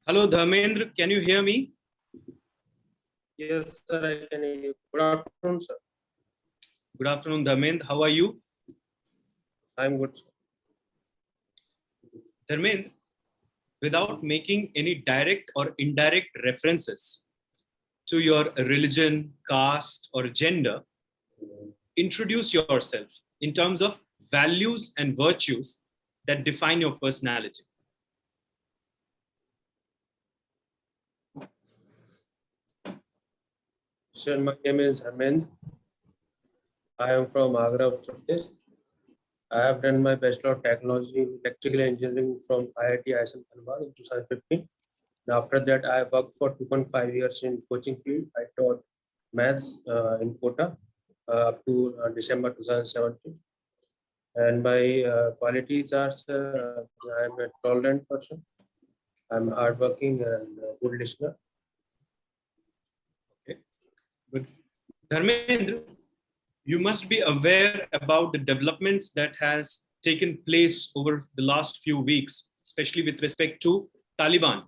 Hello, Dharmendra. Can you hear me? Yes, sir. I can hear you. Good afternoon, sir. Good afternoon, Dharmendra. How are you? I'm good, sir. Dharmendra, without making any direct or indirect references to your religion, caste, or gender, introduce yourself in terms of values and virtues that define your personality. Sir, my name is Dharmendra. I am from Agra, UPSC. I have done my Bachelor of Technology in Electrical Engineering from IIT ISM Dhanbad in 2015. And after that, I worked for 2.5 years in coaching field. I taught maths in Kota up to December 2017. And my qualities are, I am a tolerant person. I'm hardworking and a good listener. Okay. Good. Dharmendra, you must be aware about the developments that has taken place over the last few weeks, especially with respect to Taliban.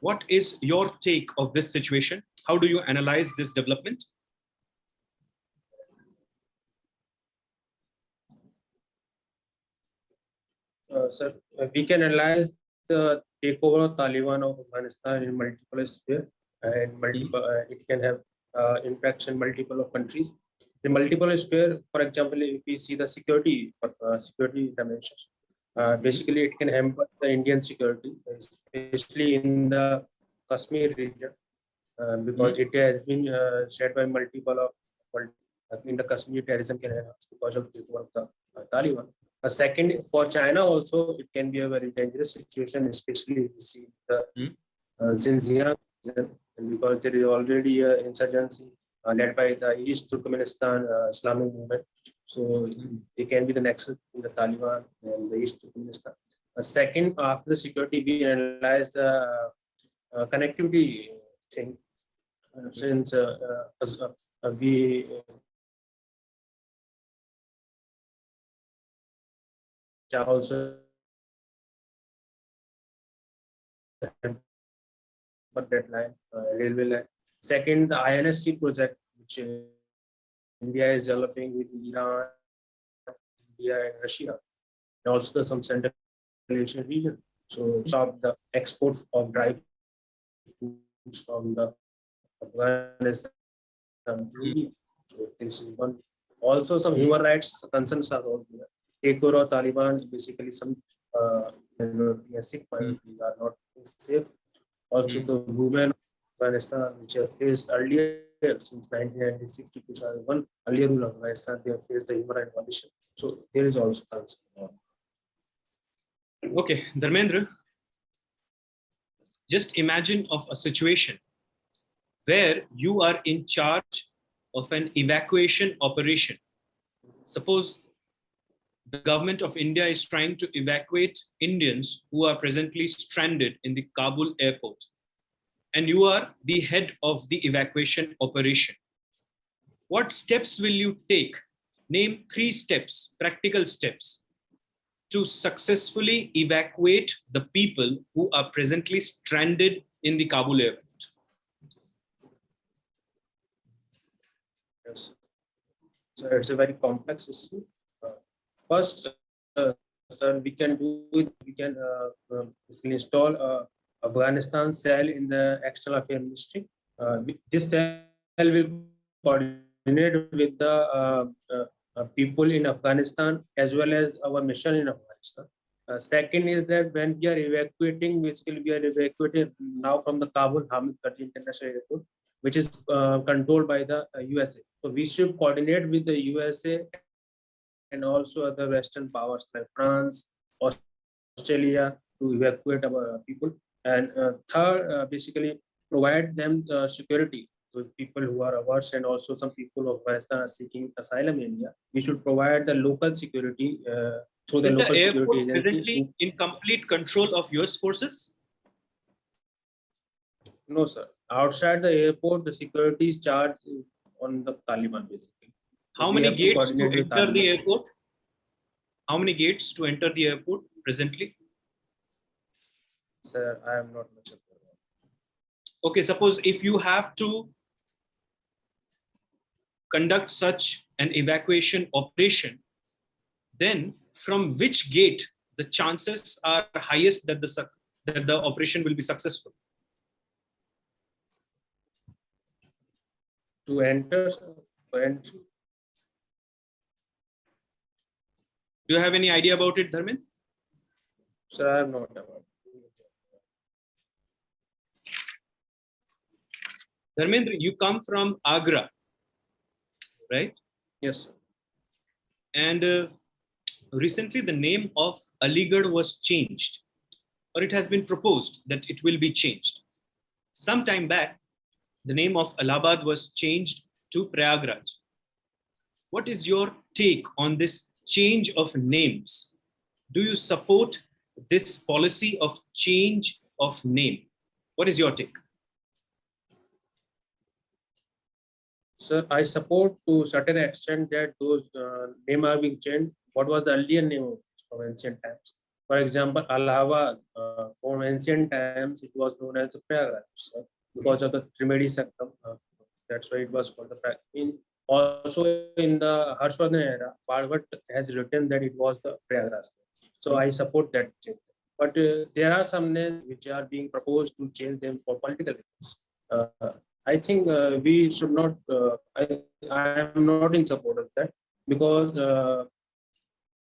What is your take of this situation? How do you analyze this development? Sir, we can analyze the takeover of Taliban of Afghanistan in multiple spheres, and multiple. It can have impacts in multiple of countries. In multiple sphere, for example, if we see the security dimensions, basically it can hamper the Indian security, especially in the Kashmir region, because it has been shared by multiple of in the Kashmir terrorism can happen because of takeover of the Taliban. Second, for China also, it can be a very dangerous situation, especially if you see the Xinjiang, because there is already an insurgency led by the East Turkmenistan Islamic movement. So they can be the nexus in the Taliban and the East Turkmenistan. Second, after the security, we analyze the connectivity thing. Since we also for that line, railway line. Second, the INST project, which India is developing with Iran, India, and Russia, and also some Central Asian region. So stop the exports of dry foods from the Afghanistan. So this is one. Also, some human rights concerns are also there. Takeover of Taliban, basically some Sikh minorities are not safe. Also, the women of Afghanistan, which have faced earlier since 1996 to 2001, earlier rule of Afghanistan, they have faced the human rights violation. So there is also concern. Okay, Dharmendra, just imagine of a situation where you are in charge of an evacuation operation. Suppose the government of India is trying to evacuate Indians who are presently stranded in the Kabul airport, and you are the head of the evacuation operation. What steps will you take? Name 3 steps, practical steps, to successfully evacuate the people who are presently stranded in the Kabul airport. Yes. So it's a very complex issue. First, sir, we can do it. We can install Afghanistan cell in the External Affairs Ministry. This cell will coordinate with the people in Afghanistan as well as our mission in Afghanistan. Second is that when we are evacuating, basically we are evacuating now from the Kabul Hamid Karzai International Airport, which is controlled by the USA. So we should coordinate with the USA and also other Western powers like France, Australia to evacuate our people. And third, basically provide them security. So people who are averse and also some people of Afghanistan are seeking asylum in India. We should provide the local security through the local security agency. Presently in complete control of US forces? No, sir. Outside the airport, the security is charged on the Taliban, basically. How many gates to enter the airport? How many gates to enter the airport presently? Sir, I am not much aware. Okay, suppose if you have to conduct such an evacuation operation, then from which gate the chances are highest that the operation will be successful? To enter, sir, to entry. Do you have any idea about it, Dharmen? Sir, I am not aware. Dharmendra, you come from Agra, right? Yes, sir. And recently the name of Aligarh was changed, or it has been proposed that it will be changed. Some time back, the name of Allahabad was changed to Prayagraj. What is your take on this change of names? Do you support this policy of change of name? What is your take? Sir, I support to certain extent that those name are being changed. What was the earlier name of this from ancient times? For example, Allahabad, from ancient times, it was known as the Prayagraj, sir, because of the Trimedi sectum. That's why it was called the Prayagraj. Also in the Harshvardhan era, Bhagavad has written that it was the Prayagraj. So I support that change. But there are some names which are being proposed to change them for political reasons. I think we should not, I am not in support of that, because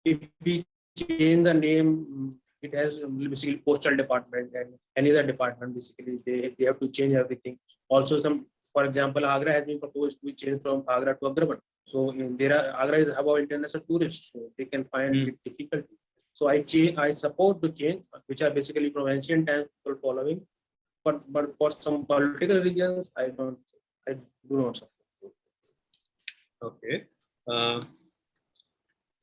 if we change the name, it has basically postal department and any other department, basically they have to change everything. Also for example, Agra has been proposed to be changed from Agra to Agravan. So Agra is about international tourists, so they can find it difficult. So I support the change, which are basically from ancient times people following. But for some political reasons, I do not support. Okay. Now,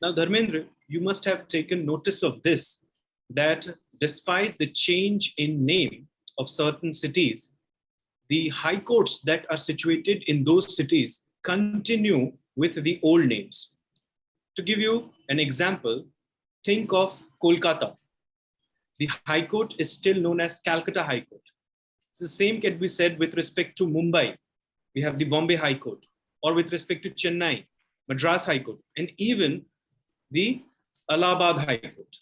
Dharmendra, you must have taken notice of this, that despite the change in name of certain cities, the high courts that are situated in those cities continue with the old names. To give you an example, think of Kolkata. The High Court is still known as Calcutta High Court. The same can be said with respect to Mumbai. We have the Bombay High Court, or with respect to Chennai, Madras High Court, and even the Allahabad High Court.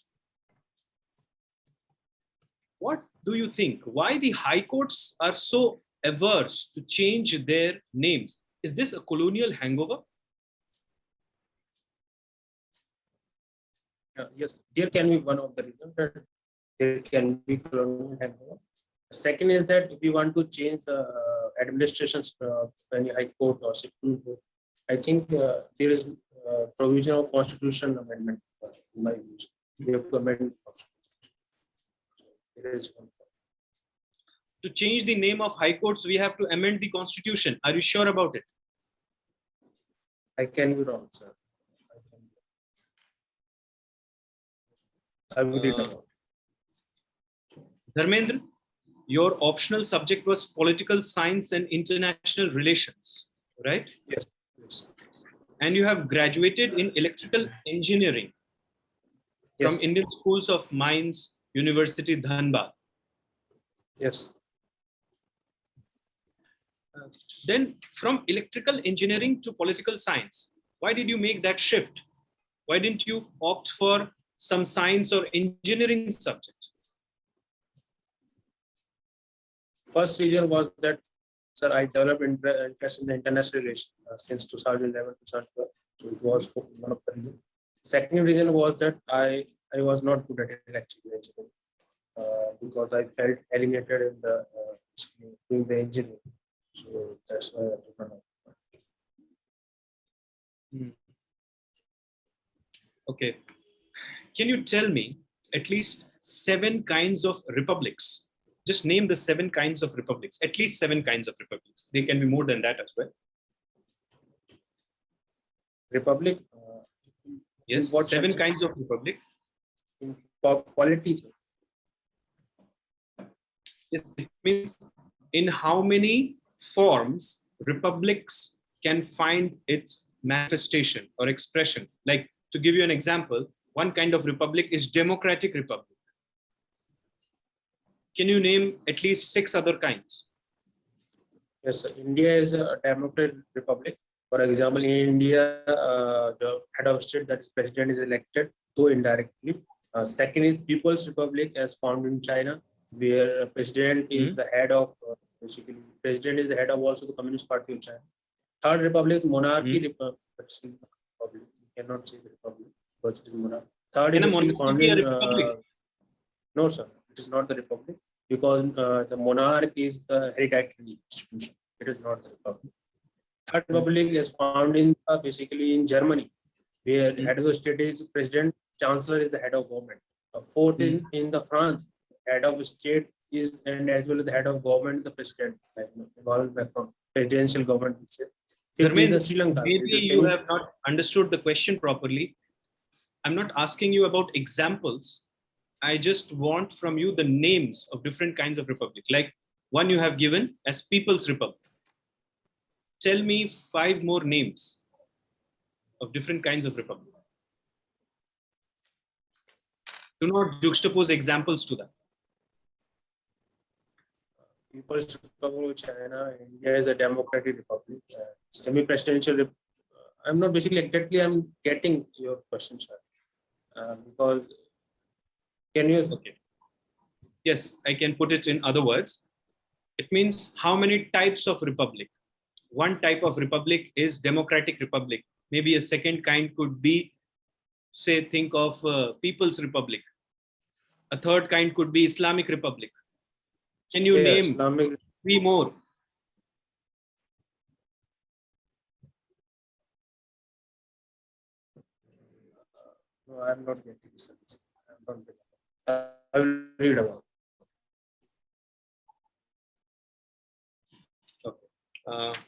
What do you think? Why the high courts are so averse to change their names? Is this a colonial hangover? Yes, there can be one of the reasons that there can be colonial hangover. Second is that if we want to change the administrations of any high court or Supreme Court, I think there is provision of constitution amendment. In my views, we have to amend to change the name of high courts, we have to amend the constitution. Are you sure about it? I can be wrong, sir. I will read about it. Dharmendra, your optional subject was political science and international relations, right? Yes. Yes. And you have graduated in electrical engineering from Yes. Indian Schools of Mines, University Dhanbad. Yes. Then from electrical engineering to political science, why did you make that shift? Why didn't you opt for some science or engineering subject? First reason was that, sir, I developed interest in the international relations since 2011 to 2012. So it was one of the reasons. Second reason was that I was not good at electrical engineering because I felt alienated in the doing the engineering. So that's why I took an option. Okay. Can you tell me at least 7 kinds of republics? Just name the 7 kinds of republics, at least 7 kinds of republics. They can be more than that as well. Republic? Yes, 7 kinds of republic. In polity. Yes, it means in how many forms republics can find its manifestation or expression. Like, to give you an example, one kind of republic is democratic republic. Can you name at least 6 other kinds? Yes, sir. India is a democratic republic. For example, in India, the head of state, that is president, is elected, though indirectly. Second is People's Republic, as found in China, where president is the head of, basically, president is the head of also the Communist Party of China. Third republic is monarchy republic. We cannot say the republic because it is monarchy. Third Can a is monarchy found be a in, republic? no, sir, it is not the republic because the monarch is the hereditary institution. It is not the republic. Third republic is found in basically in Germany, where the head of the state is president, chancellor is the head of government. Fourth is in the France, head of state is and as well as the head of government, the president, like involved from presidential government. Fifth is the Sri Lanka. Maybe you have not understood the question properly. I'm not asking you about examples. I just want from you the names of different kinds of republic. Like one you have given as People's Republic. Tell me 5 more names of different kinds of republic. Do not juxtapose examples to that. People's Republic of China, India is a democratic republic, semi-presidential. I'm not basically exactly. I'm getting your question, sir. Because can you? Okay. Yes, I can put it in other words. It means how many types of republic. One type of republic is democratic republic. Maybe a second kind could be, say, think of People's Republic. A third kind could be Islamic Republic. Can you name Islamic 3 more? No, I'm not getting this. I will read about. Okay.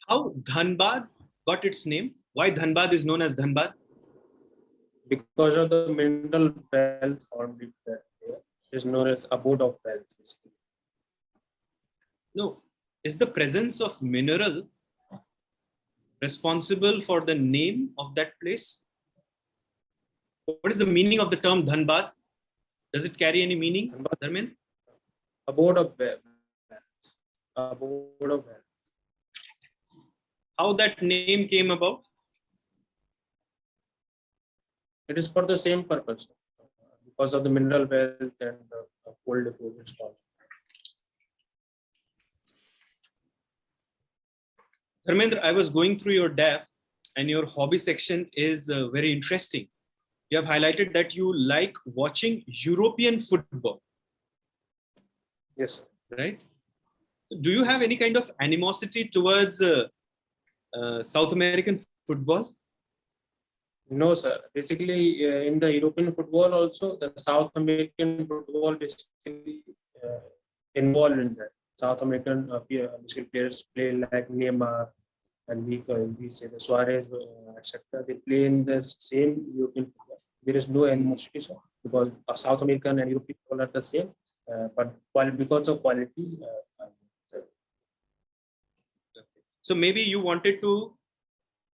How Dhanbad got its name? Why Dhanbad is known as Dhanbad? Because of the mineral wealth found there. It is known as abode of wealth. No. Is the presence of mineral responsible for the name of that place? What is the meaning of the term Dhanbad? Does it carry any meaning, Dharmendra? Abode of wealth. Abode of wealth. How that name came about? It is for the same purpose, because of the mineral wealth and the coal deposits. Dharmendra, I was going through your DAF and your hobby section is very interesting. You have highlighted that you like watching European football. Yes, sir. Right? Do you have any kind of animosity towards South American football? No, sir. Basically, in the European football also, the South American football basically involved in that. South American players play like Neymar and we say the Suarez, etc. They play in the same European football. There is no animosity, sir, because South American and European football are the same, but because of quality. So maybe you wanted to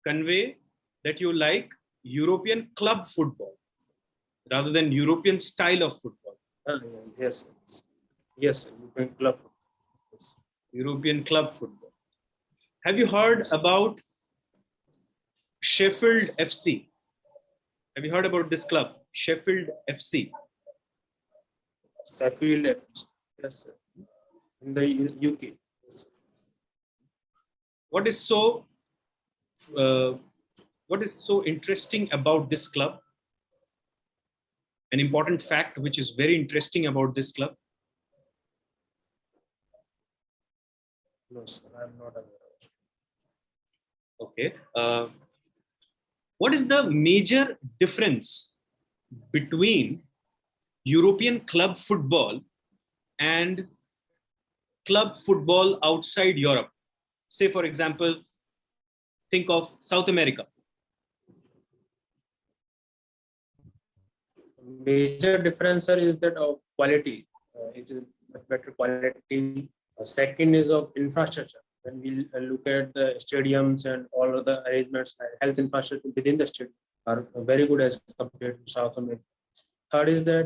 convey that you like European club football rather than European style of football. Yes, yes, European club football. Yes. European club football. Have you heard about Sheffield FC? Have you heard about this club, Sheffield FC? Sheffield FC, yes, sir. In the UK. What is so interesting about this club? An important fact which is very interesting about this club? No, sir, I'm not aware of. Okay. What is the major difference between European club football and club football outside Europe? Say, for example, think of South America. Major difference, sir, is that of quality. It is much better quality. Second is of infrastructure. When we look at the stadiums and all of the arrangements, health infrastructure within the stadium are very good as compared to South America. third is that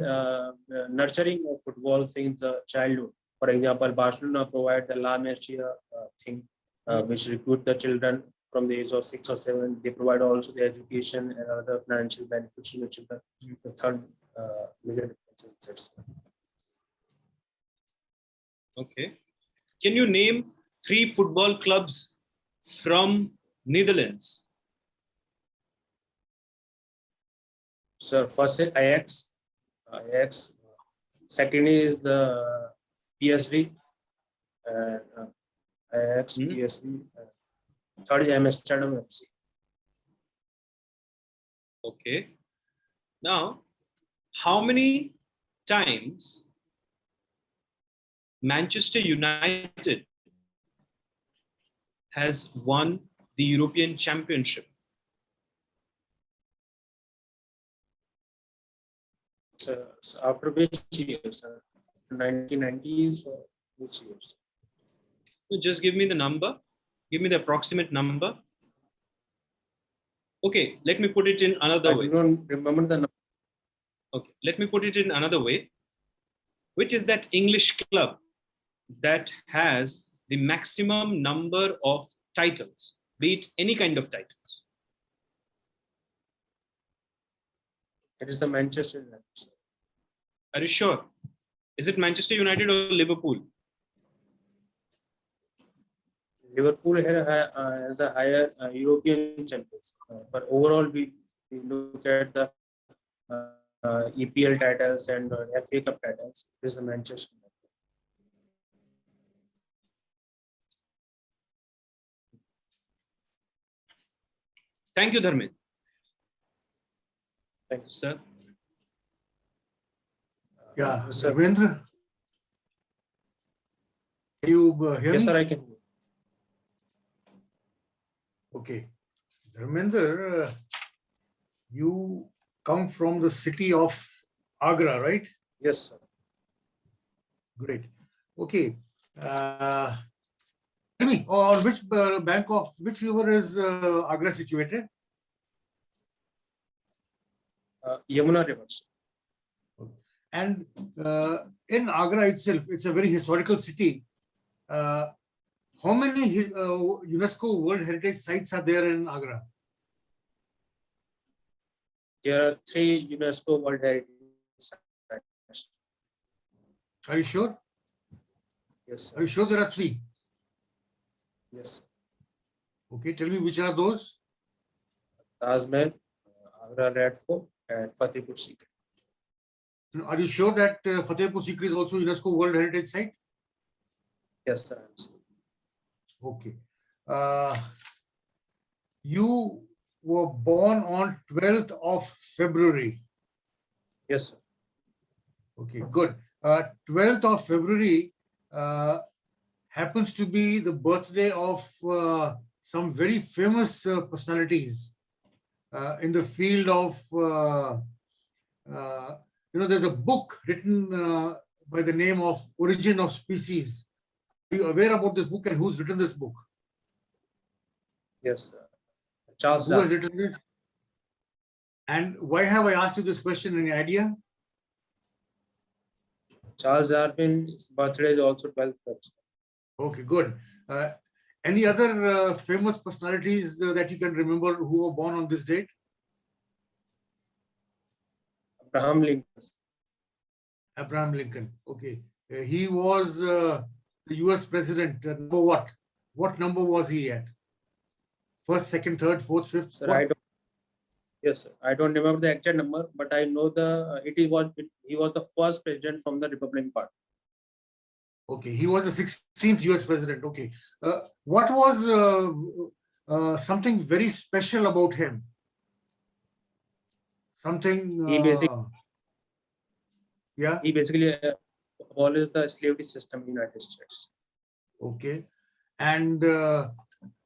nurturing of football since the childhood. For example, Barcelona provide the La Masia thing, which recruit the children from the age of 6 or 7. They provide also the education and other financial benefits to the children. The third major difference is that. Okay. Can you name 3 football clubs from Netherlands? So first is Ajax. Second is the PSV. Ajax, PSV. Third is Amsterdam FC. Okay. Now, how many times Manchester United has won the European Championship? So after which years? 1990s or which years? So just give me the number. Give me the approximate number. Okay, let me put it in another way. I don't remember the number. Okay, let me put it in another way. Which is that English club that has the maximum number of titles, be it any kind of titles? It is the Manchester United. Are you sure? Is it Manchester United or Liverpool? Liverpool has a higher European champions, but overall we look at the EPL titles and FA Cup titles. It is the Manchester United. Thank you, Dharmendra. Thanks, Sir. Yeah, sir. Rajendra, can you hear Yes, me? sir, I can. Okay. Dharmendra, you come from the city of Agra, right? Yes, sir. Great. Okay. Tell me, on which bank of which river is Agra situated? Yamuna River. Sir. And in Agra itself, it's a very historical city. How many UNESCO World Heritage Sites are there in Agra? There are 3 UNESCO World Heritage Sites. Are you sure? Yes, sir. Are you sure there are 3? Yes. Okay, tell me which are those? Taj Mahal, Agra Red Fort, and Fatehpur Sikri. Are you sure that Fatehpur Sikri is also UNESCO World Heritage Site? Yes, sir. Okay. You were born on 12th of February. Yes, sir. Okay, good. 12th of February happens to be the birthday of some very famous personalities in the field of, there's a book written by the name of Origin of Species. Are you aware about this book and who's written this book? Yes, sir. Charles Who has Darwin. written it? And why have I asked you this question? Any idea? Charles Darwin's birthday is also 12th February. Okay, good. Any other famous personalities that you can remember who were born on this date? Abraham Lincoln. Abraham Lincoln. Okay. He was the US president. Number what? What number was he at? First, second, third, fourth, fifth? Sir, I don't. Yes, sir. I don't remember the exact number, but I know he was the first president from the Republican Party. Okay, he was the 16th US president. Okay. What was something very special about him? Something. He basically abolished the slavery system in the United States. Okay. And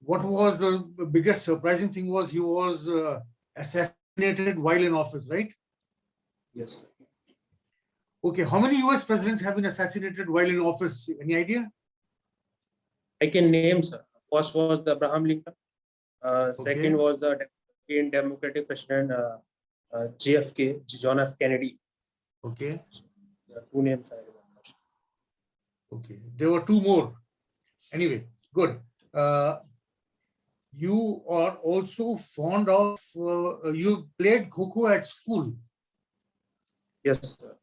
what was the biggest surprising thing was he was assassinated while in office, right? Yes, sir. Okay. How many US presidents have been assassinated while in office? Any idea? I can name, sir. First was the Abraham Lincoln. Second was the Democratic President JFK, John F. Kennedy. Okay. The two names I remember. Okay. There were two more. Anyway, good. You are also fond of, you played Kho at school. Yes, sir.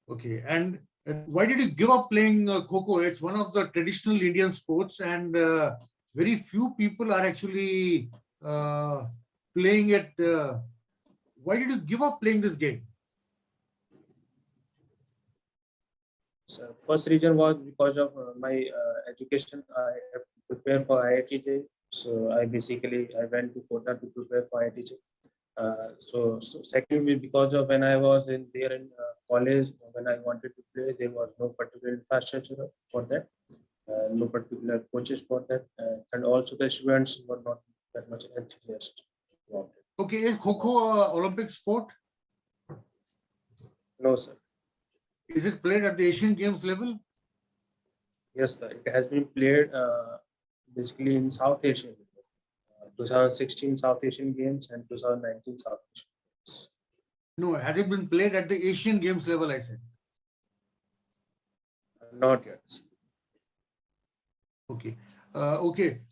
Okay. And why did you give up playing Kho? It's one of the traditional Indian sports, and very few people are actually playing it. Why did you give up playing this game? So first reason was because of my education. I have to prepare for IIT. So I went to Kota to prepare for IIT. So secondly, because of when I was in college, when I wanted to play, there was no particular infrastructure for that, no particular coaches for that, and also the students were not that much enthusiastic about it. Okay, is Kho Olympic sport? No, sir. Is it played at the Asian Games level? Yes, sir. It has been played basically in South Asia. 2016 South Asian Games and 2019 South Asian Games. No, has it been played at the Asian Games level, I said? Not yet. Okay.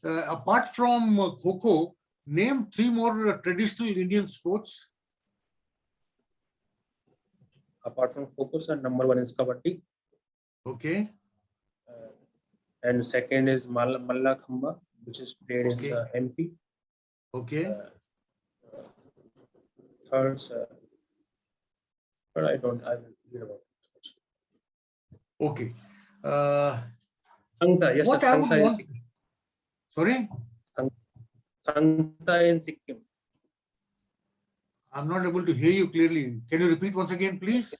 Apart from Kho, name three more traditional Indian sports. Apart from focus, and number one is Kabaddi. Okay. And second is Malla Khamba, which is played in the MP. Okay. Third, but I will hear about it. Okay. Thangta, yes, What sir. I would Thangta want. Sorry? Thangta in Sikkim. I'm not able to hear you clearly. Can you repeat once again, please?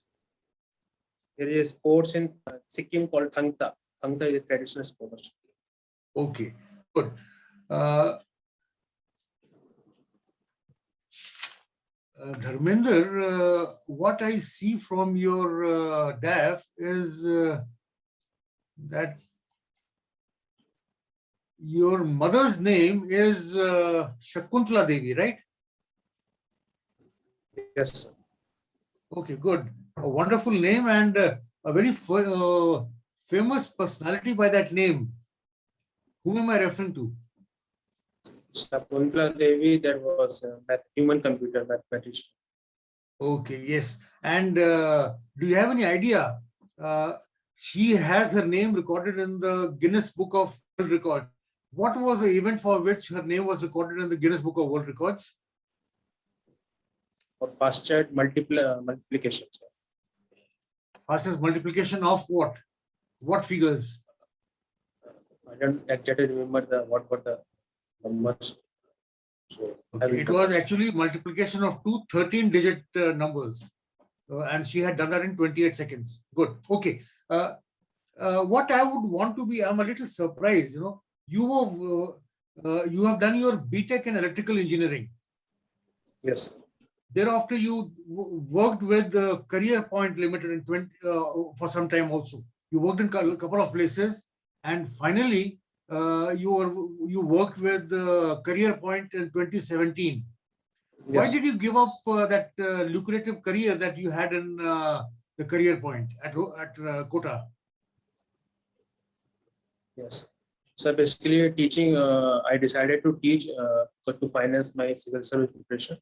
There is sports in Sikkim called Thangta. Thangta is a traditional sport. Okay, good. Dharmender, what I see from your DAF is that your mother's name is Shakuntala Devi, right? Yes, sir. Okay, good. A wonderful name and a very famous personality by that name. Whom am I referring to? Shakuntala Devi, that was a human-computer mathematician. Okay, yes. And do you have any idea? She has her name recorded in the Guinness Book of World Records. What was the event for which her name was recorded in the Guinness Book of World Records? For fastest multiplication. Sir. Fastest multiplication of what? What figures? I don't exactly remember what were the numbers. So okay, it was actually multiplication of two 13-digit numbers. And she had done that in 28 seconds. Good. Okay. What I would want to be, I'm a little surprised, you have done your B.TECH in electrical engineering. Yes. Thereafter, you worked with Career Point Limited for some time also. You worked in a couple of places, and finally, you worked with Career Point in 2017. Yes. Why did you give up that lucrative career that you had in the Career Point at Kota? Yes. So basically, teaching, I decided to teach to finance my civil service preparation.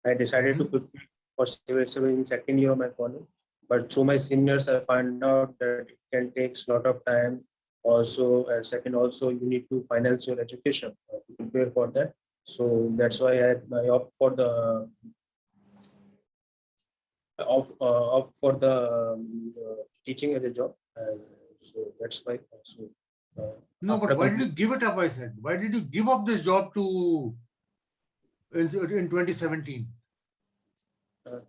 I decided to prepare for civil service in second year of my college. But through my seniors, I found out that it can take a lot of time. Also, second, also you need to finance your education to prepare for that. So that's why I opt for the teaching as a job. So that's why. No, but why did you give it up? I said, why did you give up this job in 2017?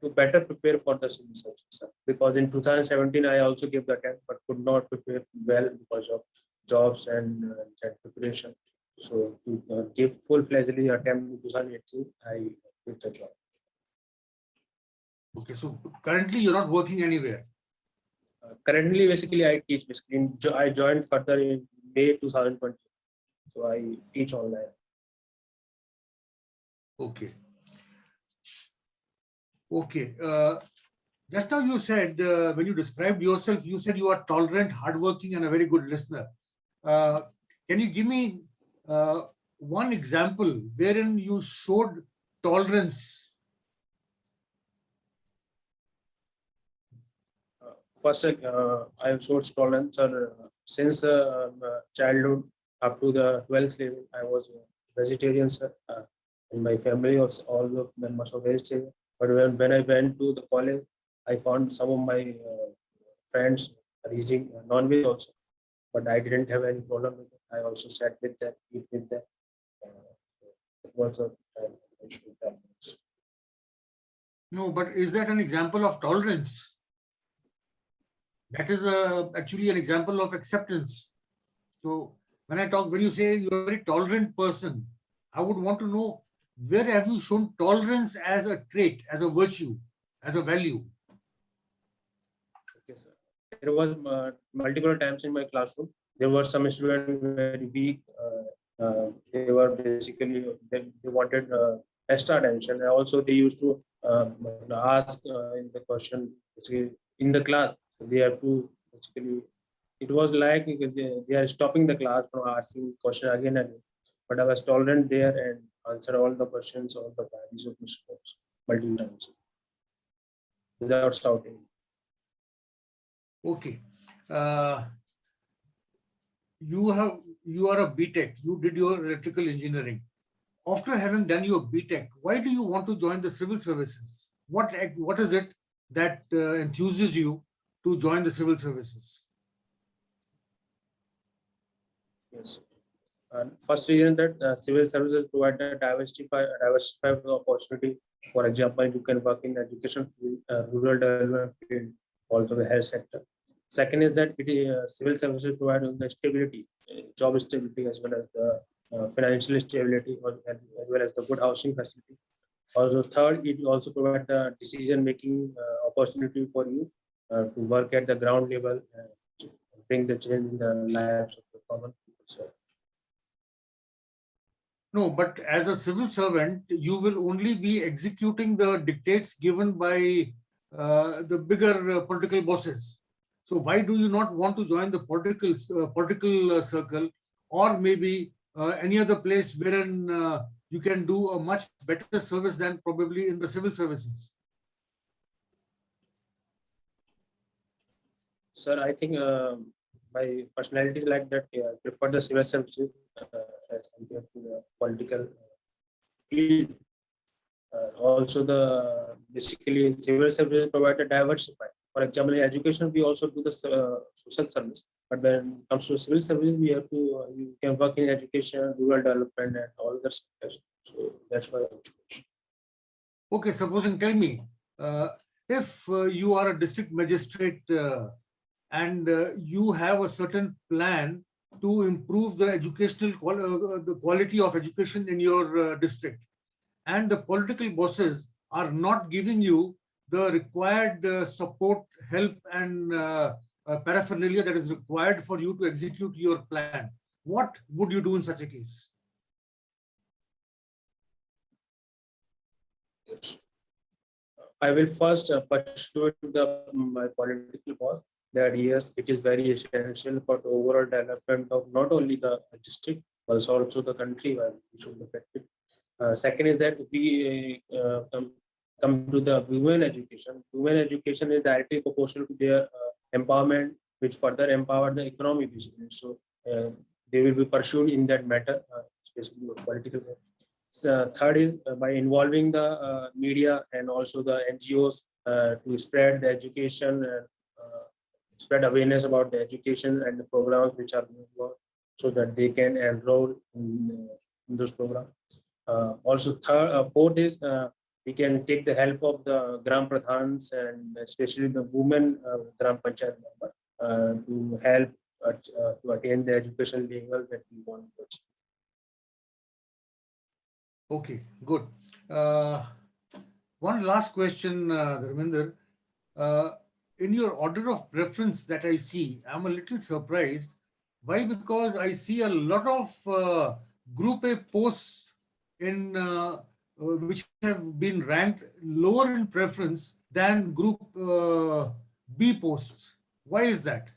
To better prepare for the civil service, because in 2017 I also gave the attempt but could not prepare well because of jobs and preparation. So to give full-fledgedly attempt in 2018, I quit the job. Okay, so currently you're not working anywhere. Currently, basically, I teach. Basically, I joined further in May 2020, so I teach online. Okay. Okay. Just now you said, when you described yourself, you said you are tolerant, hardworking, and a very good listener. Can you give me one example wherein you showed tolerance? First, I have showed tolerance since childhood up to the 12th level. I was a vegetarian, sir. In my family, was all the members of vegetarian. But when I went to the college, I found some of my friends are eating non-veg also. But I didn't have any problem with it. I also sat with them, eat with them. It was a time I should have. No, but is that an example of tolerance? That is actually an example of acceptance. So when you say you're a very tolerant person, I would want to know, where have you shown tolerance as a trait, as a virtue, as a value? Okay, sir. There was multiple times in my classroom. There were some students very weak. They were basically they wanted extra attention. And also, they used to ask in the question in the class. They have to basically. It was like they are stopping the class from asking question again and again. But I was tolerant there and answered all the questions, all the values of the students multiple times without shouting. Okay. You are a B.TECH. You did your electrical engineering. After having done your B.TECH, why do you want to join the civil services? What is it that enthuses you to join the civil services? Yes. First reason that civil services provide a diversified opportunity. For example, you can work in education, rural development field, also the health sector. Second is that civil services provide the stability, job stability, as well as the financial stability, as well as the good housing facility. Also, third, it also provides the decision-making opportunity for you to work at the ground level and to bring the change in the lives of the common people. So, No, but as a civil servant, you will only be executing the dictates given by the bigger political bosses. So why do you not want to join the political circle, or maybe any other place wherein you can do a much better service than probably in the civil services? sir, I think my personality is like that. I prefer the civil services as compared to the political field. Also, the basically civil services provide a diversified. For example, in education, we also do the social service. But when it comes to civil service, we have to you can work in education, rural development, and all the sectors. So that's why I chose. Okay, supposing, tell me, if you are a district magistrate and you have a certain plan to improve the the quality of education in your district, and the political bosses are not giving you the required support, help, and paraphernalia that is required for you to execute your plan, what would you do in such a case? I will first pursue my political boss that yes, it is very essential for the overall development of not only the district but also the country where we should look at it. Second is that we come to the women education. Women education is directly proportional to their empowerment, which further empower the economy basically. So they will be pursued in that matter, especially political. Third is by involving the media and also the NGOs to spread the education and spread awareness about the education and the programs which are going on, so that they can enroll in those programs. Also, fourth is we can take the help of the Gram Pradhans and especially the women Gram Panchayat member to help to attain the education level that we want to achieve. Okay, good. One last question, Dharmendra. In your order of preference that I see, I'm a little surprised. Why? Because I see a lot of Group A posts in which have been ranked lower in preference than Group B posts. Why is that?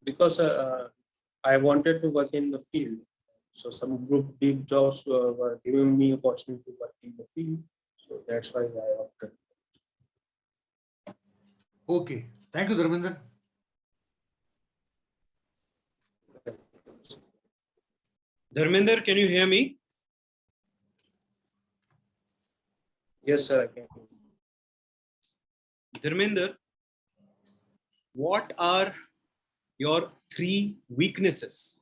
Because I wanted to work in the field. So some Group B jobs were giving me opportunity to work in the field. So that's why I opted. Okay. Thank you, Dharmendra. Dharmender, can you hear me? Yes, sir, I can. Dharmender, what are your 3 weaknesses?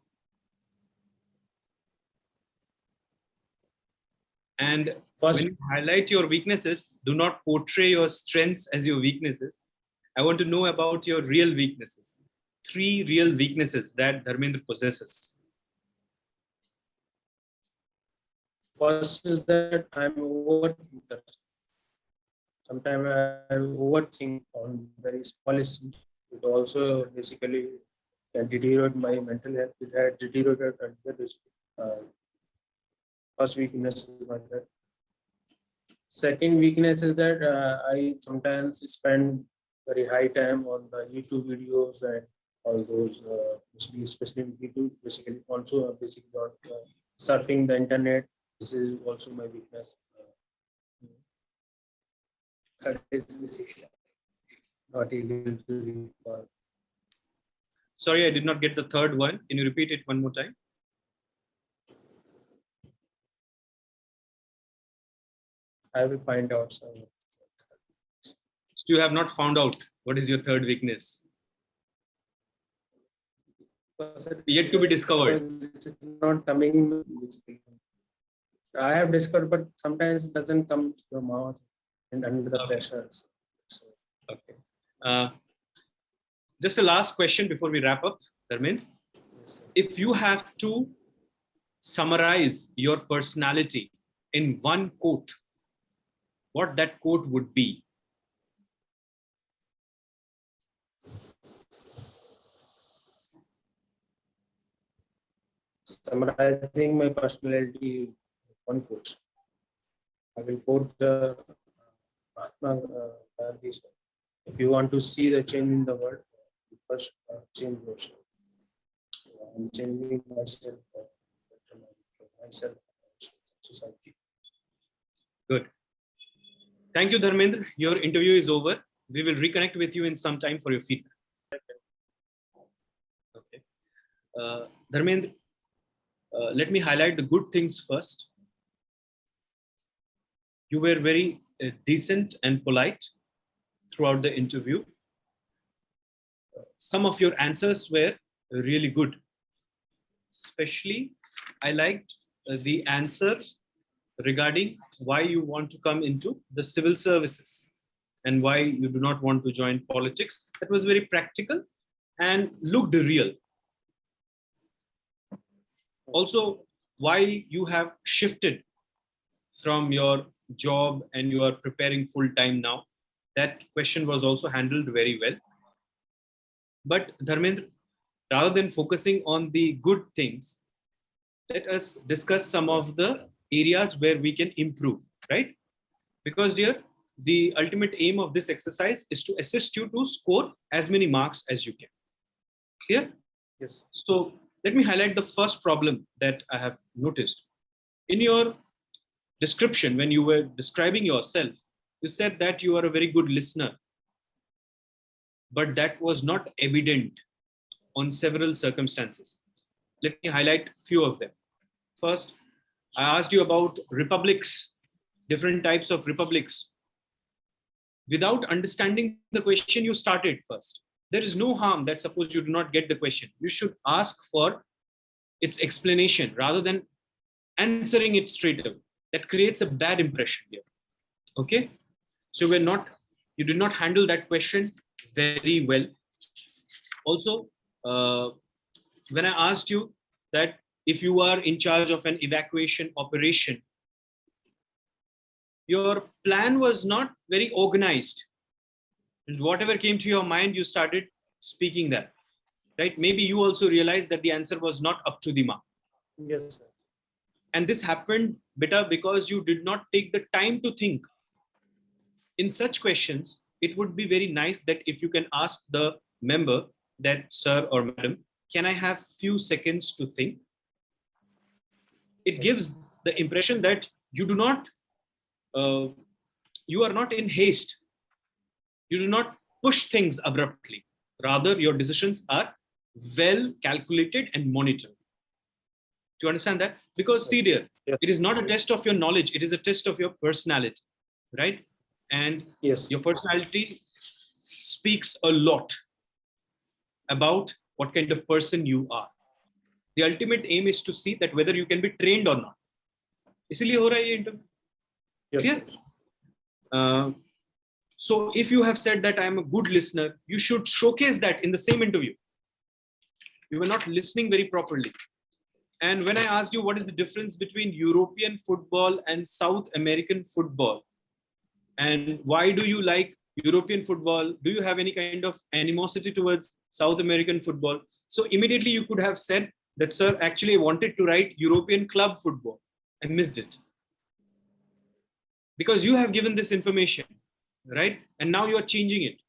And First, when you highlight your weaknesses, do not portray your strengths as your weaknesses. I want to know about your real weaknesses. 3 real weaknesses that Dharmendra possesses. first is that I'm overthinker. Sometimes I overthink on very small issues. It also basically can deteriorate my mental health. It had deteriorated first weakness is like that. Second weakness is that I sometimes spend very high time on the YouTube videos and all those, especially YouTube, basically also basically on surfing the internet. This is also my weakness. Third is basically not able to recall. Sorry, I did not get the third one. Can you repeat it one more time? I will find out some. So you have not found out what is your third weakness. Yet to be discovered. It is not coming. I have discovered, but sometimes it doesn't come to your mouth and under the pressures. So, Okay. Just a last question before we wrap up, Dharmendra. yes, If you have to summarize your personality in one quote, what that quote would be? summarizing my personality in one quote. I will quote the Mahatma Gandhi. If you want to see the change in the world, you first change yourself. I'm changing myself, myself, society. Good. Thank you, Dharmendra. Your interview is over. We will reconnect with you in some time for your feedback. Okay. Dharmendra, let me highlight the good things first. You were very decent and polite throughout the interview. Some of your answers were really good. Especially, I liked the answer regarding why you want to come into the civil services and why you do not want to join politics. That was very practical and looked real. Also, why you have shifted from your job and you are preparing full time now. That question was also handled very well. But Dharmendra, rather than focusing on the good things, let us discuss some of the areas where we can improve, right? Because dear, the ultimate aim of this exercise is to assist you to score as many marks as you can. Clear? Yes. So let me highlight the first problem that I have noticed. In your description, when you were describing yourself, you said that you are a very good listener, but that was not evident on several circumstances. Let me highlight a few of them. First, I asked you about republics, different types of republics. Without understanding the question, you started first. There is no harm that suppose you do not get the question. You should ask for its explanation rather than answering it straight away. That creates a bad impression here. Okay? So you did not handle that question very well. Also, when I asked you that if you are in charge of an evacuation operation, your plan was not very organized. And whatever came to your mind, you started speaking that, right? Maybe you also realized that the answer was not up to the mark. Yes, sir. And this happened, beta, because you did not take the time to think. In such questions, it would be very nice that if you can ask the member that, sir or madam, can I have few seconds to think? It gives the impression that you do not, you are not in haste. You do not push things abruptly. Rather, your decisions are well calculated and monitored. Do you understand that? Because see dear, Yes. it is not a test of your knowledge. It is a test of your personality, right? And Yes. your personality speaks a lot about what kind of person you are. The ultimate aim is to see that whether you can be trained or not. इसीलिए हो रहा है ये interview. Yes. Clear? Sir. So if you have said that I am a good listener, you should showcase that in the same interview. You were not listening very properly. And when I asked you what is the difference between European football and South American football, and why do you like European football? Do you have any kind of animosity towards South American football? So immediately you could have said that, sir, actually I wanted to write European club football. I missed it. Because you have given this information, right? And now you are changing it.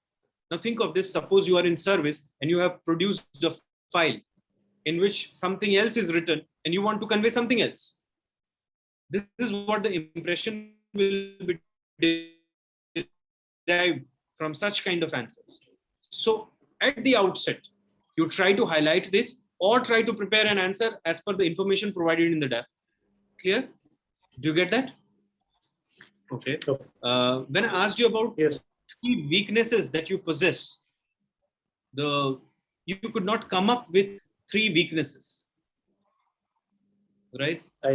Now think of this, suppose you are in service and you have produced a file in which something else is written and you want to convey something else. This is what the impression will be derived from such kind of answers. So at the outset, you try to highlight this or try to prepare an answer as per the information provided in the DAF. Clear? Do you get that? Okay. When I asked you about three weaknesses that you possess, you could not come up with three weaknesses, right? I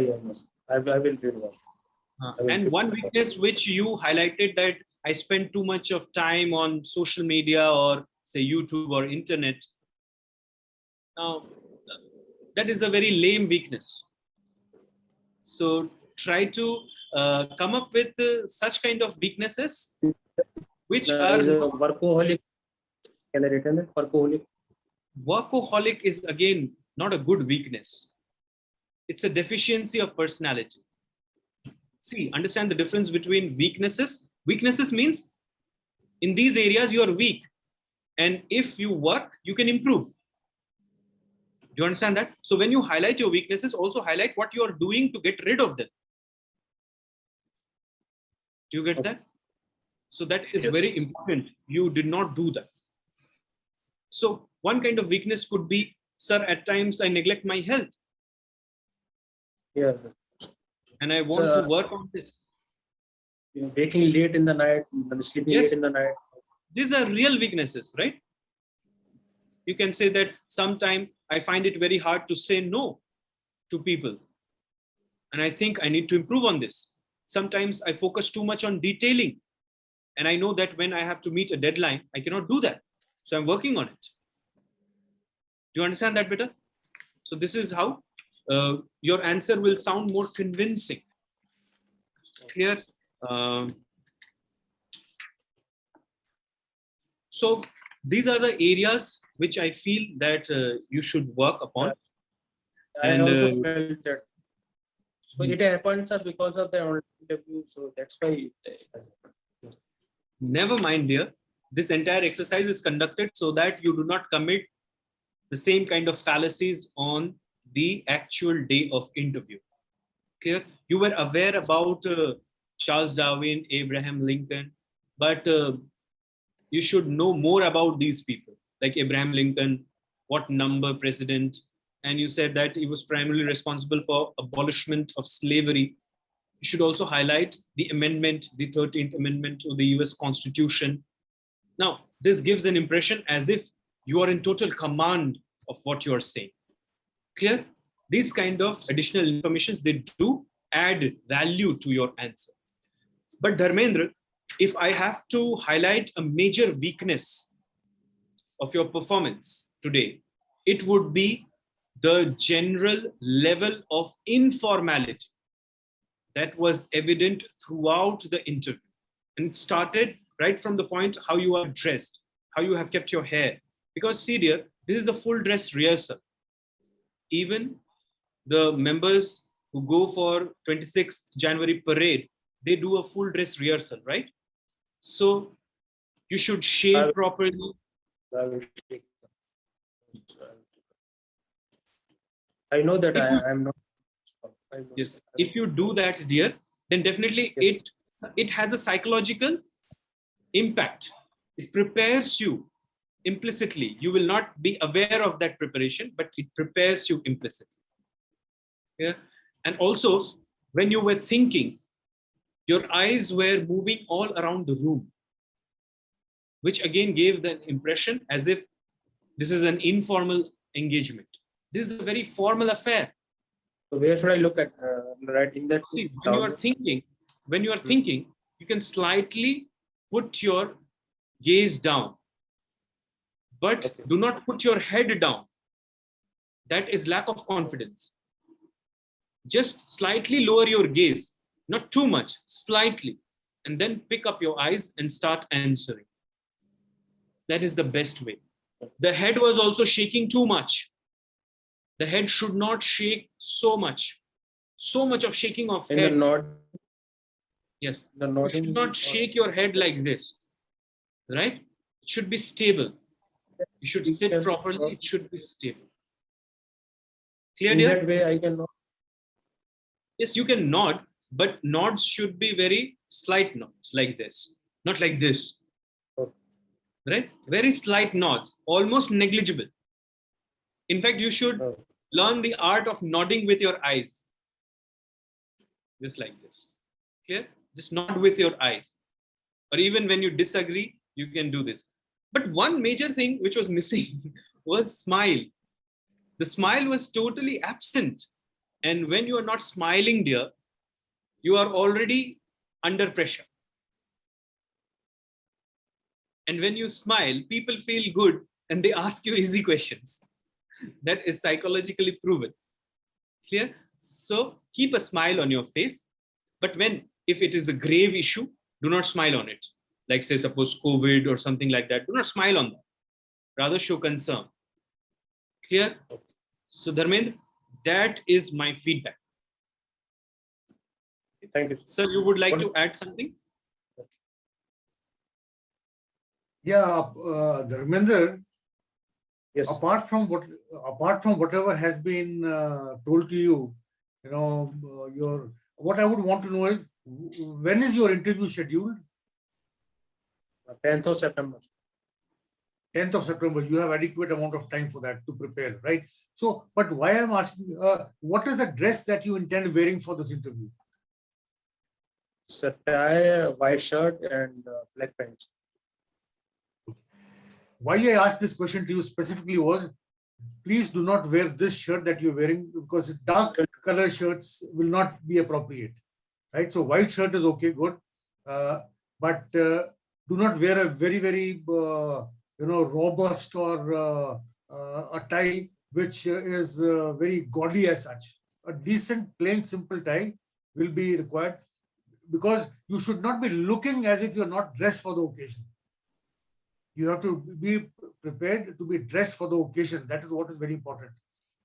will read one. And one weakness which you highlighted, that I spend too much of time on social media or say YouTube or internet. Now, that is a very lame weakness. So try to come up with such kind of weaknesses which are workaholic. Can I return it? Workaholic. Workaholic is again not a good weakness. It's a deficiency of personality. See, understand the difference between weaknesses. Weaknesses means in these areas you are weak, and if you work, you can improve. Do you understand that? So when you highlight your weaknesses, also highlight what you are doing to get rid of them. Do you get that? So that is very important. You did not do that. So one kind of weakness could be, sir, at times I neglect my health. Yeah. And I want to work on this. Waking late in the night, sleeping late in the night. These are real weaknesses, right? You can say that sometimes I find it very hard to say no to people. And I think I need to improve on this. Sometimes I focus too much on detailing. And I know that when I have to meet a deadline, I cannot do that. So I'm working on it. Do you understand that better? So this is how your answer will sound more convincing. Clear? So these are the areas which I feel that you should work upon. I also felt that. So it happened, sir, because of the online interview. So that's why it has happened. Never mind, dear. This entire exercise is conducted so that you do not commit the same kind of fallacies on the actual day of interview. Clear? You were aware about Charles Darwin, Abraham Lincoln, but you should know more about these people, like Abraham Lincoln, what number president, and you said that he was primarily responsible for abolishment of slavery. You should also highlight the amendment, the 13th Amendment to the US Constitution. Now, this gives an impression as if you are in total command of what you are saying. Clear? These kind of additional information, they do add value to your answer. But Dharmendra, if I have to highlight a major weakness of your performance today, it would be the general level of informality that was evident throughout the interview. And it started right from the point how you are dressed, how you have kept your hair. Because see dear, this is a full dress rehearsal. Even the members who go for 26th January parade, they do a full dress rehearsal, right? So you should shave properly. I know that I am not. Yes, if you do that, dear, then definitely Yes. it has a psychological impact. It prepares you implicitly. You will not be aware of that preparation, but it prepares you implicitly. Yeah. And also, when you were thinking, your eyes were moving all around the room, which again gave the impression as if this is an informal engagement. This is a very formal affair. So where should I look at writing that? See, when you are thinking, you can slightly put your gaze down, but do not put your head down. That is lack of confidence. Just slightly lower your gaze, not too much, slightly, and then pick up your eyes and start answering. That is the best way. The head was also shaking too much. The head should not shake so much. So much of shaking of head. The nod. Yes. The You nodding. should not shake your head like this, right? It should be stable. You should sit properly. It should be stable. Clear, In dear? that way, I can nod. Yes, you can nod, but nods should be very slight nods like this, not like this. Right? Very slight nods, almost negligible. In fact, you should learn the art of nodding with your eyes. Just like this. Clear? Just nod with your eyes. Or even when you disagree, you can do this. But one major thing which was missing was smile. The smile was totally absent. And when you are not smiling, dear, you are already under pressure. And when you smile, people feel good and they ask you easy questions. That is psychologically proven. Clear? So keep a smile on your face. But if it is a grave issue, do not smile on it. Like say, suppose COVID or something like that. Do not smile on that. Rather show concern. Clear? So Dharmendra, that is my feedback. Thank you. Sir, you would like to add something? Yeah, Dharmendra, Yes. apart from whatever has been told to you, what I would want to know is, when is your interview scheduled? 10th of September. 10th of September. You have adequate amount of time for that to prepare, right? So, but why I'm asking, what is the dress that you intend wearing for this interview? So tie, white shirt, and black pants. Why I asked this question to you specifically was, please do not wear this shirt that you're wearing, because dark color shirts will not be appropriate, right? So white shirt is okay, good, but do not wear a very, very robust or a tie which is very gaudy as such. A decent, plain, simple tie will be required, because you should not be looking as if you're not dressed for the occasion. You have to be prepared to be dressed for the occasion. That is what is very important.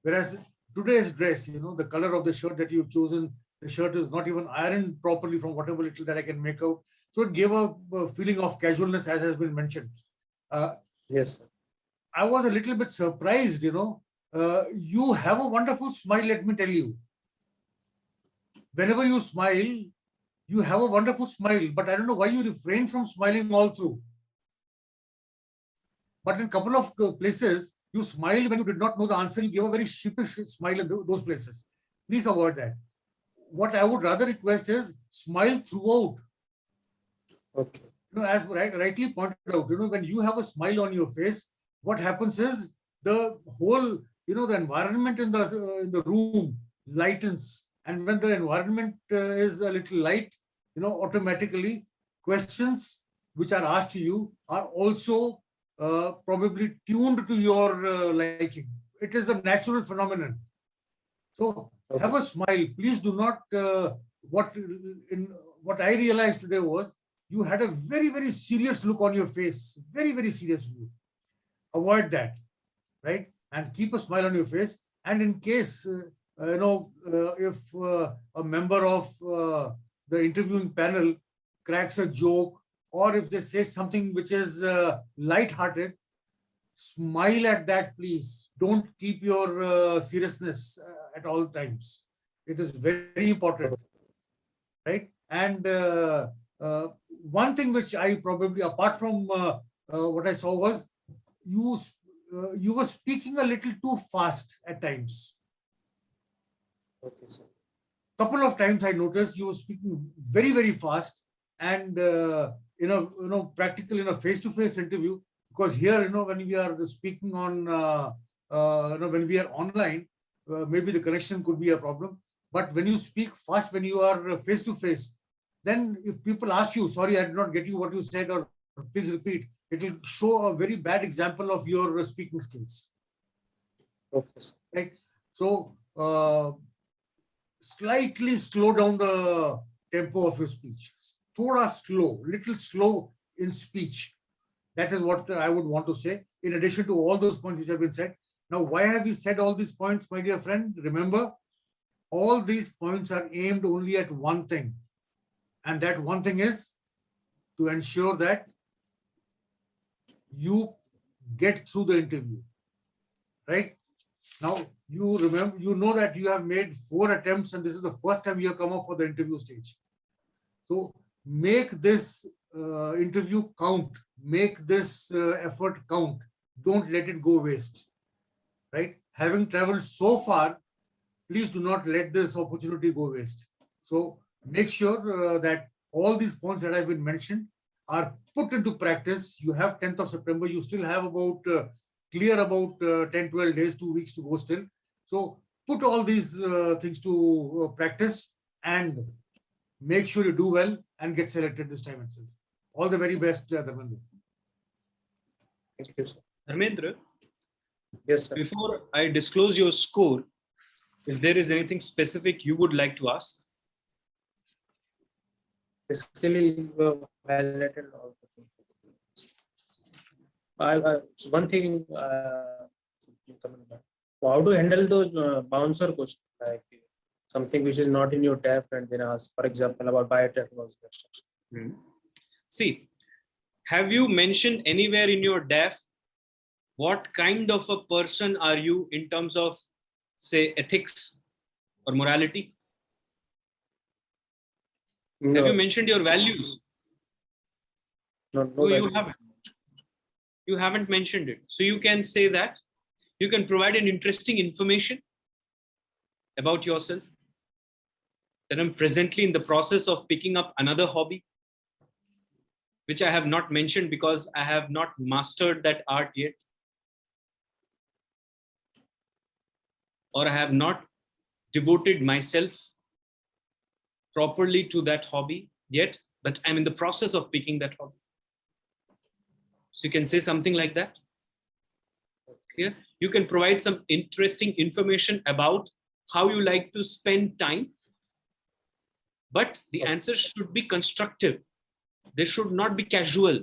Whereas today's dress, the color of the shirt that you've chosen, the shirt is not even ironed properly from whatever little that I can make out. So it gave a feeling of casualness, as has been mentioned. Yes. I was a little bit surprised, you have a wonderful smile, let me tell you. Whenever you smile, you have a wonderful smile, but I don't know why you refrain from smiling all through. But in a couple of places, you smiled when you did not know the answer. You gave a very sheepish smile in those places. Please avoid that. What I would rather request is smile throughout. Okay. As rightly pointed out, when you have a smile on your face, what happens is the whole, the environment in the room lightens. And when the environment is a little light, automatically questions which are asked to you are also probably tuned to your liking. It is a natural phenomenon. So have a smile. Please do not. What I realized today was you had a very, very serious look on your face. Very, very serious view. Avoid that, right? And keep a smile on your face. And in case if a member of the interviewing panel cracks a joke, or if they say something which is light-hearted, smile at that, please. Don't keep your seriousness at all times. It is very important, right? And one thing which I probably, apart from what I saw, was you were speaking a little too fast at times. Okay, sir. Couple of times I noticed you were speaking very, very fast, and practical in a face-to-face interview. Because here, when we are speaking on, when we are online, maybe the connection could be a problem. But when you speak fast, when you are face-to-face, then if people ask you, sorry, I did not get you what you said, or please repeat, it will show a very bad example of your speaking skills. Okay, sir. Right? So, slightly slow down the tempo of your speech. Thoda slow, little slow in speech. That is what I would want to say, in addition to all those points which have been said. Now, why have we said all these points, my dear friend? Remember, all these points are aimed only at one thing. And that one thing is to ensure that you get through the interview, right? Now, you remember, you know that you have made 4 attempts and this is the first time you have come up for the interview stage. So make this interview count, make this effort count. Don't let it go waste, right? Having traveled so far, please do not let this opportunity go waste. So make sure that all these points that have been mentioned are put into practice. You have 10th of September, you still have about clear about 10-12 days, 2 weeks to go still. So put all these things to practice and make sure you do well and get selected this time itself. All the very best, Dharmendra. Thank you, sir. Dharmendra, Yes, sir. before I disclose your score, if there is anything specific you would like to ask. Basically, you have highlighted all the things. So one thing, how to handle those bouncer questions, like something which is not in your depth, and then ask, for example, about biotechnology. See, have you mentioned anywhere in your DAF what kind of a person are you in terms of, say, ethics or morality? No, have you mentioned your values? no, No, you haven't. You haven't mentioned it. So you can say that. You can provide an interesting information about yourself. That I'm presently in the process of picking up another hobby, which I have not mentioned because I have not mastered that art yet. Or I have not devoted myself properly to that hobby yet, but I'm in the process of picking that hobby. So you can say something like that. Clear? You can provide some interesting information about how you like to spend time, but the answer should be constructive. They should not be casual.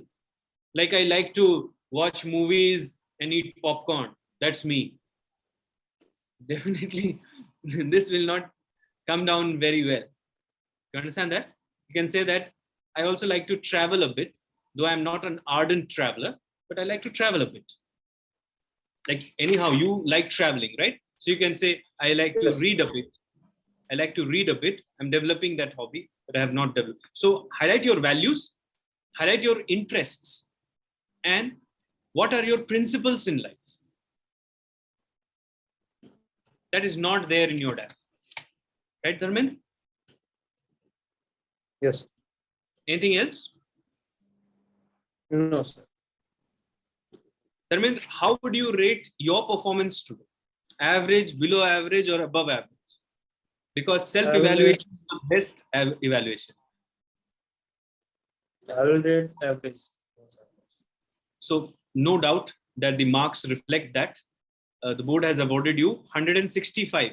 Like, I like to watch movies and eat popcorn. That's me. Definitely, this will not come down very well. You understand that? You can say that I also like to travel a bit, though I'm not an ardent traveler, but I like to travel a bit. Like, anyhow, you like traveling, right? So you can say, I like to read a bit. I like to read a bit. I'm developing that hobby, but I have not developed. So highlight your values, highlight your interests, and what are your principles in life. That is not there in your DAF. Right, Dharmendra? Yes. Anything else? No, sir. Dharmendra, how would you rate your performance today? Average, below average, or above average? Because self-evaluation is the best evaluation. I will rate average. So no doubt that the marks reflect that. The board has awarded you 165.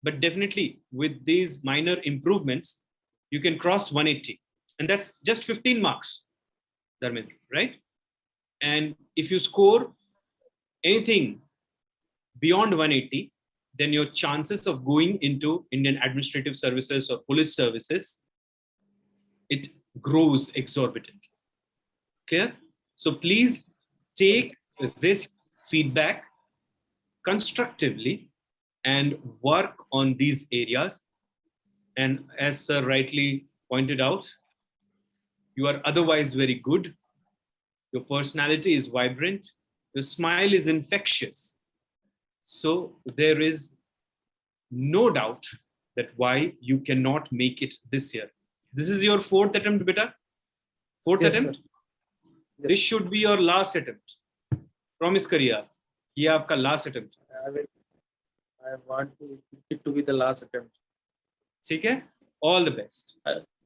But definitely with these minor improvements, you can cross 180. And that's just 15 marks, Dharmendra, right? And if you score anything beyond 180, then your chances of going into Indian administrative services or police services, it grows exorbitantly. Clear? So please take this feedback constructively and work on these areas. And as Sir rightly pointed out, you are otherwise very good. Your personality is vibrant. Your smile is infectious. So there is no doubt that why you cannot make it this year. This is your fourth attempt, beta? Fourth Yes, attempt? sir. This should be your last attempt. Promise kariye. Ye aapka last attempt. I want it to be the last attempt. ठीक है? All the best.